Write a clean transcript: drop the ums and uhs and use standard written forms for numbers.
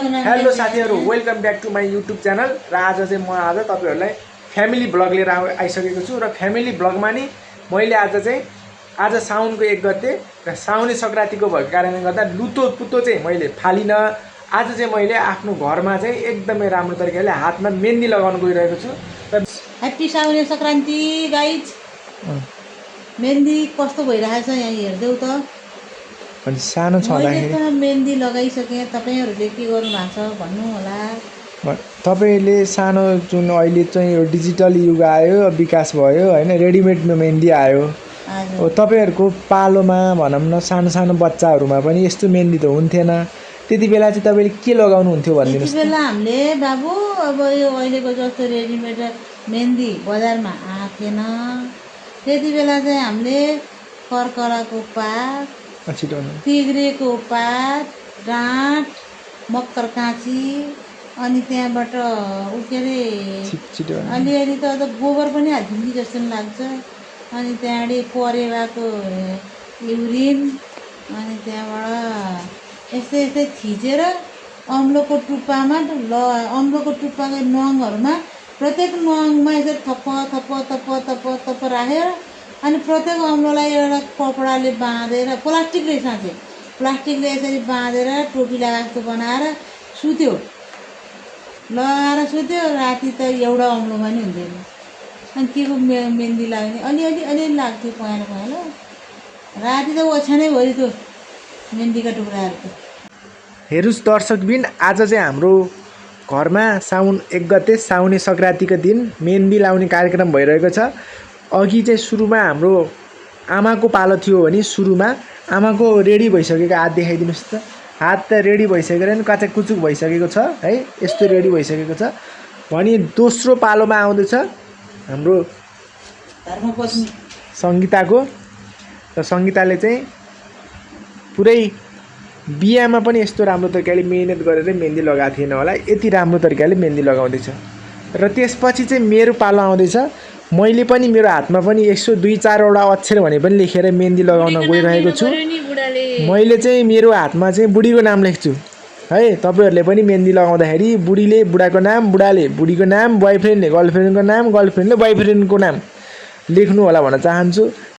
Hello साथीहरु, welcome back to my YouTube channel. र आज चाहिँ म तपाईहरुलाई फ्यामिली ब्लग लिएर आइसकेको छु। र फ्यामिली ब्लगमा नि मैले आज साउनको 1 गते र साउने संक्रान्तिको भएको कारणले गर्दा लुतो पुतो चाहिँ मैले फालिन। आज चाहिँ मैले आफ्नो घरमा चाहिँ एकदमै राम्रो तरिकाले हातमा मेहन्दी लगाउन गइरहेको छु। र ह्याप्पी साउने संक्रान्ति गाइज। मेहन्दी कस्तो भइरहेछ यहाँ हेर्देऊ त। अनि सानो छँदाखेरि मैले त मेहन्दी लगाइसके, तपाईहरुले के गर्नु भएको छ भन्नु होला। तपाईले सानो जुन अहिले चाहिँ यो डिजिटल युग आयो, विकास भयो हैन, रेडिमेड मेहन्दी आयो। तपाईहरुको पालोमा भनौं न सानो सानो बच्चाहरुमा पनि यस्तो मेहन्दी त हुन्थेन। त्यति बेला चाहिँ तपाईले के लगाउनु हुन्थ्यो भन्दिनुस्। त्यति बेला हामीले बाबु अब यो अहिलेको जस्तो रेडिमेड मेहन्दी बजारमा आएन। त्यति बेला चाहिँ हामीले करकराको पात, तिग्रेको पात, डाँट, मक्कर काँची, अनि त्यहाँबाट उकेरे अलिअलि त गोबर पनि हाल्दिन्छ जस्तो लाग्छ। अनि त्यहाँबाट परेवाको युरिन, अनि त्यहाँबाट यस्तै यस्तै थिचेर अम्लोको टुप्पामा अम्लोको टुप्पाको नङहरुमा प्रत्येक नङमा यसरी थप थप थप थप थप राखेर अनि प्रत्येक अम्लोलाई एउटा कपडाले बाँधेर, प्लास्टिकले साँचे प्लास्टिकले यसरी बाँधेर टोपी लगाएको बनाएर सुत्यो, लगाएर सुत्यो। राति त एउटा अम्लोमा नि हुँदैन। अनि के को मेहन्दी लाग्ने अलिअलि लाग्थ्यो पहेँलो पहेँलो। राति त ओछ्यानै भरि त्यो मेहन्दीका टुक्राहरू। हेरुस् दर्शकबिन, आज चाहिँ हाम्रो घरमा साउन 1 गते साउने संक्रान्तिको दिन मेहन्दी लाउने कार्यक्रम भइरहेको छ। अघि चाहिँ सुरुमा हाम्रो आमाको पालो थियो भने सुरुमा आमाको रेडी भइसकेको हात देखाइदिनुस् त। हात त रेडी भइसकेर नि कचाक कुचुक भइसकेको छ है, यस्तो रेडी भइसकेको छ। भने दोस्रो पालोमा आउँदैछ हाम्रो धर्मपत्नी संगीताको। र संगीताले चाहिँ पुरै बिहामा पनि यस्तो राम्रो तरिकाले मेहनत गरेर मेहन्दी लगाएको थिएन होला, यति राम्रो तरिकाले मेहन्दी लगाउँदैछ। र त्यसपछि चाहिँ मेरो पालो आउँदैछ। मैले पनि मेरो हातमा पनि 102-4 वटा अक्षर भने पनि लेखेर मेहन्दी लगाउन गइरहेको छु। मैले चाहिँ मेरो हातमा चाहिँ बुढीको नाम लेख्छु है। तपाईहरुले पनि मेहन्दी लगाउँदाखेरि बुढीले बुढाको नाम, बुढाले बुढीको नाम, बोयफ्रेन्डले गर्लफ्रेन्डको नाम, गर्लफ्रेन्डले बोयफ्रेन्डको नाम लेख्नु होला भन्न चाहन्छु।